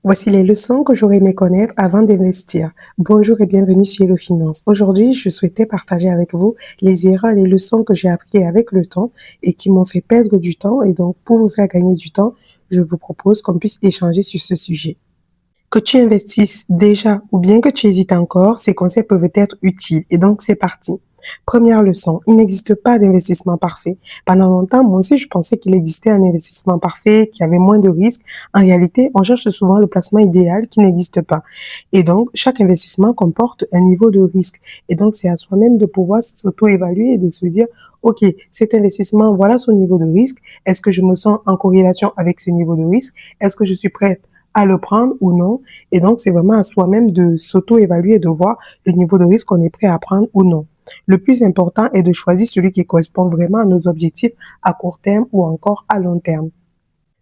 Voici les leçons que j'aurais aimé connaître avant d'investir. Bonjour et bienvenue sur Hello Finance. Aujourd'hui, je souhaitais partager avec vous les erreurs et les leçons que j'ai apprises avec le temps et qui m'ont fait perdre du temps. Et donc, pour vous faire gagner du temps, je vous propose qu'on puisse échanger sur ce sujet. Que tu investisses déjà ou bien que tu hésites encore, ces conseils peuvent être utiles. Et donc, c'est parti. Première leçon, il n'existe pas d'investissement parfait. Pendant longtemps, moi aussi, je pensais qu'il existait un investissement parfait, qui avait moins de risques. En réalité, on cherche souvent le placement idéal qui n'existe pas. Et donc, chaque investissement comporte un niveau de risque. Et donc, c'est à soi-même de pouvoir s'auto-évaluer et de se dire, OK, cet investissement, voilà son niveau de risque. Est-ce que je me sens en corrélation avec ce niveau de risque? Est-ce que je suis prête à le prendre ou non? Et donc, c'est vraiment à soi-même de s'auto-évaluer et de voir le niveau de risque qu'on est prêt à prendre ou non. Le plus important est de choisir celui qui correspond vraiment à nos objectifs à court terme ou encore à long terme.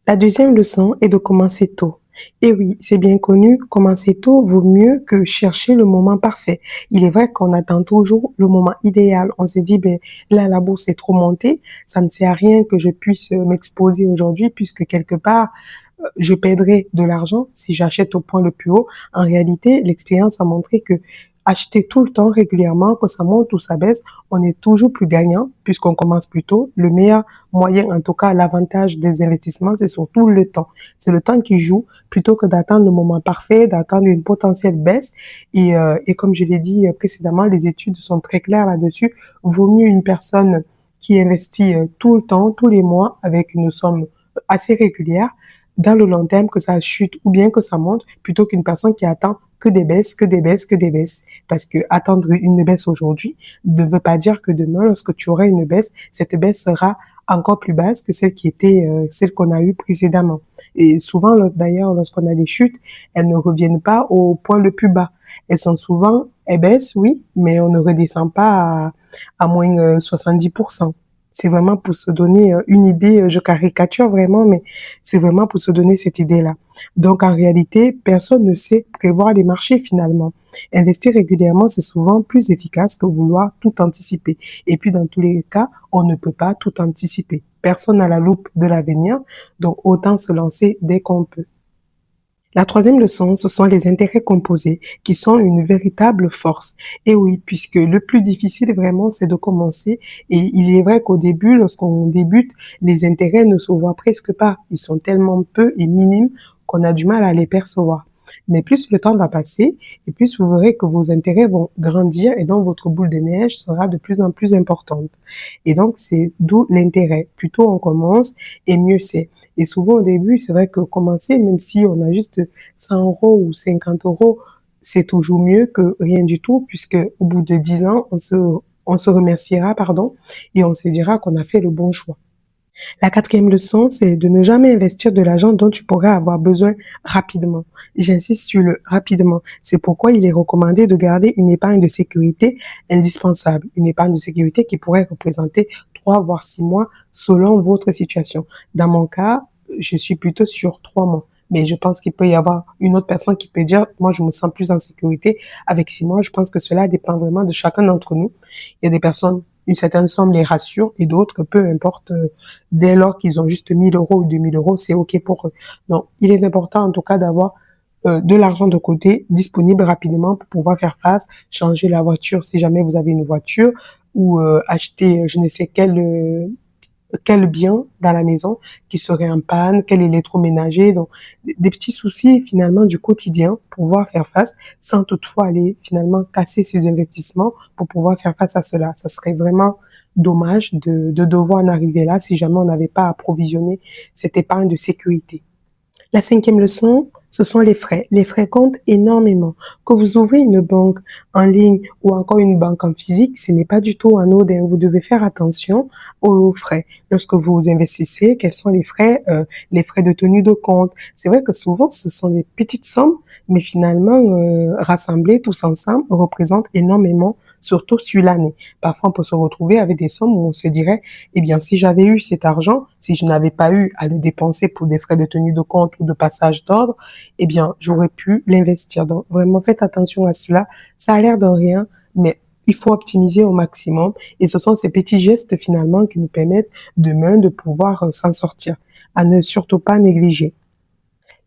La deuxième leçon est de commencer tôt. Et oui, c'est bien connu, commencer tôt vaut mieux que chercher le moment parfait. Il est vrai qu'on attend toujours le moment idéal. On se dit, ben, là, la bourse est trop montée, ça ne sert à rien que je puisse m'exposer aujourd'hui puisque quelque part, je perdrai de l'argent si j'achète au point le plus haut. En réalité, l'expérience a montré que acheter tout le temps régulièrement, que ça monte ou ça baisse, on est toujours plus gagnant puisqu'on commence plus tôt. Le meilleur moyen, en tout cas, l'avantage des investissements, c'est surtout le temps. C'est le temps qui joue plutôt que d'attendre le moment parfait, d'attendre une potentielle baisse. Et comme je l'ai dit précédemment, les études sont très claires là-dessus. Vaut mieux une personne qui investit tout le temps, tous les mois, avec une somme assez régulière, dans le long terme, que ça chute ou bien que ça monte, plutôt qu'une personne qui attend que des baisses, que des baisses, que des baisses. Parce que attendre une baisse aujourd'hui ne veut pas dire que demain, lorsque tu auras une baisse, cette baisse sera encore plus basse que celle qui était celle qu'on a eue précédemment. Et souvent, d'ailleurs, lorsqu'on a des chutes, elles ne reviennent pas au point le plus bas. Elles sont souvent, elles baissent, oui, mais on ne redescend pas à moins 70%. C'est vraiment pour se donner une idée, je caricature vraiment, mais c'est vraiment pour se donner cette idée-là. Donc en réalité, personne ne sait prévoir les marchés finalement. Investir régulièrement, c'est souvent plus efficace que vouloir tout anticiper. Et puis dans tous les cas, on ne peut pas tout anticiper. Personne n'a la loupe de l'avenir, donc autant se lancer dès qu'on peut. La troisième leçon, ce sont les intérêts composés, qui sont une véritable force. Et oui, puisque le plus difficile vraiment, c'est de commencer. Et il est vrai qu'au début, lorsqu'on débute, les intérêts ne se voient presque pas. Ils sont tellement peu et minimes qu'on a du mal à les percevoir. Mais plus le temps va passer, et plus vous verrez que vos intérêts vont grandir, et donc votre boule de neige sera de plus en plus importante. Et donc, c'est d'où l'intérêt. Plus tôt on commence, et mieux c'est. Et souvent, au début, c'est vrai que commencer, même si on a juste 100 euros ou 50 euros, c'est toujours mieux que rien du tout, puisque au bout de 10 ans, on se remerciera, pardon, et on se dira qu'on a fait le bon choix. La quatrième leçon, c'est de ne jamais investir de l'argent dont tu pourrais avoir besoin rapidement. J'insiste sur le rapidement. C'est pourquoi il est recommandé de garder une épargne de sécurité indispensable. Une épargne de sécurité qui pourrait représenter 3 voire 6 mois selon votre situation. Dans mon cas, je suis plutôt sur 3 mois. Mais je pense qu'il peut y avoir une autre personne qui peut dire, moi, je me sens plus en sécurité avec 6 mois. Je pense que cela dépend vraiment de chacun d'entre nous. Il y a des personnes, une certaine somme les rassure et d'autres, peu importe, dès lors qu'ils ont juste 1000 euros ou 2000 euros, c'est OK pour eux. Donc, il est important en tout cas d'avoir de l'argent de côté disponible rapidement pour pouvoir faire face, changer la voiture si jamais vous avez une voiture ou acheter je ne sais quel bien dans la maison qui serait en panne, quel électroménager, donc des petits soucis finalement du quotidien pour pouvoir faire face sans toutefois aller finalement casser ses investissements pour pouvoir faire face à cela. Ça serait vraiment dommage de devoir en arriver là si jamais on n'avait pas approvisionné cette épargne de sécurité. La cinquième leçon, ce sont les frais. Les frais comptent énormément. Que vous ouvrez une banque en ligne ou encore une banque en physique, ce n'est pas du tout anodin. Vous devez faire attention aux frais. Lorsque vous investissez, quels sont les frais de tenue de compte. C'est vrai que souvent, ce sont des petites sommes, mais finalement, rassemblées tous ensemble, représentent énormément, surtout sur l'année. Parfois, on peut se retrouver avec des sommes où on se dirait, eh bien, si j'avais eu cet argent, si je n'avais pas eu à le dépenser pour des frais de tenue de compte ou de passage d'ordre, eh bien, j'aurais pu l'investir. Donc, vraiment, faites attention à cela. Ça a l'air de rien, mais il faut optimiser au maximum. Et ce sont ces petits gestes, finalement, qui nous permettent demain de pouvoir s'en sortir. À ne surtout pas négliger.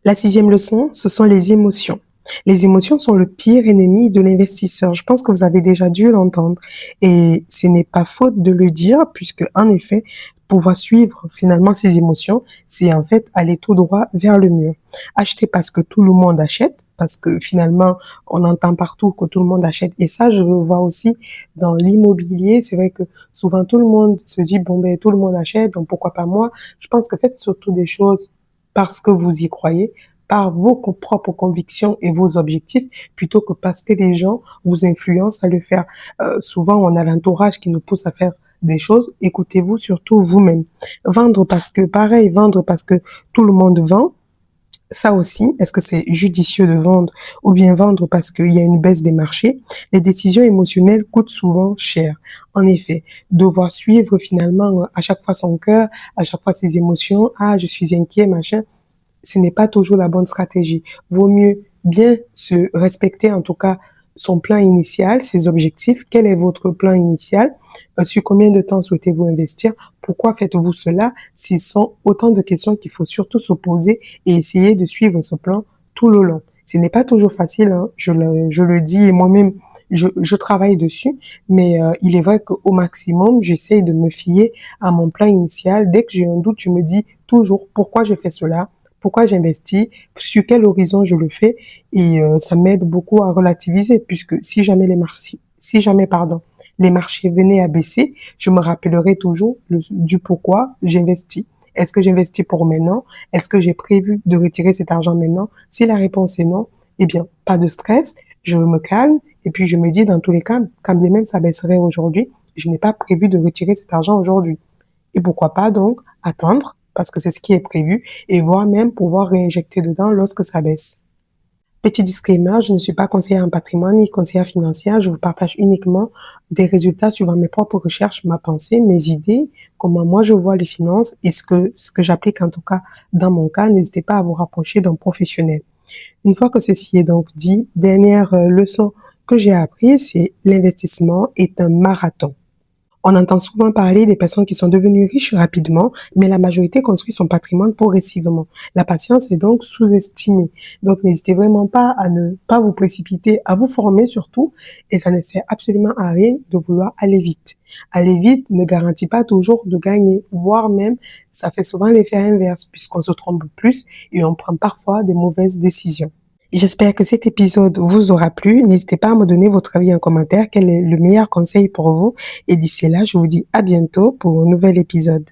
La sixième leçon, ce sont les émotions. Les émotions sont le pire ennemi de l'investisseur. Je pense que vous avez déjà dû l'entendre. Et ce n'est pas faute de le dire, puisque, en effet, pouvoir suivre finalement ses émotions, c'est en fait aller tout droit vers le mur. Acheter parce que tout le monde achète, parce que finalement, on entend partout que tout le monde achète. Et ça, je le vois aussi dans l'immobilier. C'est vrai que souvent tout le monde se dit, bon, ben, tout le monde achète, donc pourquoi pas moi? Je pense que faites surtout des choses parce que vous y croyez, par vos propres convictions et vos objectifs, plutôt que parce que les gens vous influencent à le faire. Souvent, on a l'entourage qui nous pousse à faire des choses. Écoutez-vous surtout vous-même. Vendre parce que, pareil, vendre parce que tout le monde vend. Ça aussi, est-ce que c'est judicieux de vendre ou bien vendre parce qu'il y a une baisse des marchés? Les décisions émotionnelles coûtent souvent cher. En effet, devoir suivre finalement à chaque fois son cœur, à chaque fois ses émotions, ah, je suis inquiet, machin, ce n'est pas toujours la bonne stratégie. Vaut mieux bien se respecter, en tout cas, son plan initial, ses objectifs. Quel est votre plan initial? Sur combien de temps souhaitez-vous investir? Pourquoi faites-vous cela? Ce sont autant de questions qu'il faut surtout se poser et essayer de suivre ce plan tout le long. Ce n'est pas toujours facile, hein, je le dis et moi-même, je travaille dessus, mais il est vrai qu'au maximum, j'essaie de me fier à mon plan initial. Dès que j'ai un doute, je me dis toujours pourquoi je fais cela, pourquoi j'investis, sur quel horizon je le fais, et ça m'aide beaucoup à relativiser, puisque si jamais, pardon, les marchés venaient à baisser, je me rappellerai toujours du pourquoi j'investis. Est-ce que j'investis pour maintenant? Est-ce que j'ai prévu de retirer cet argent maintenant? Si la réponse est non, eh bien, pas de stress, je me calme, et puis je me dis, dans tous les cas, quand bien même ça baisserait aujourd'hui, je n'ai pas prévu de retirer cet argent aujourd'hui. Et pourquoi pas donc attendre, parce que c'est ce qui est prévu, et voire même pouvoir réinjecter dedans lorsque ça baisse. Petit disclaimer, je ne suis pas conseillère en patrimoine ni conseillère financière, je vous partage uniquement des résultats suivant mes propres recherches, ma pensée, mes idées, comment moi je vois les finances et ce que j'applique en tout cas dans mon cas. N'hésitez pas à vous rapprocher d'un professionnel. Une fois que ceci est donc dit, dernière leçon que j'ai apprise, c'est l'investissement est un marathon. On entend souvent parler des personnes qui sont devenues riches rapidement, mais la majorité construit son patrimoine progressivement. La patience est donc sous-estimée. Donc, n'hésitez vraiment pas à ne pas vous précipiter, à vous former surtout, et ça ne sert absolument à rien de vouloir aller vite. Aller vite ne garantit pas toujours de gagner, voire même, ça fait souvent l'effet inverse, puisqu'on se trompe plus et on prend parfois des mauvaises décisions. J'espère que cet épisode vous aura plu. N'hésitez pas à me donner votre avis en commentaire. Quel est le meilleur conseil pour vous? Et d'ici là, je vous dis à bientôt pour un nouvel épisode.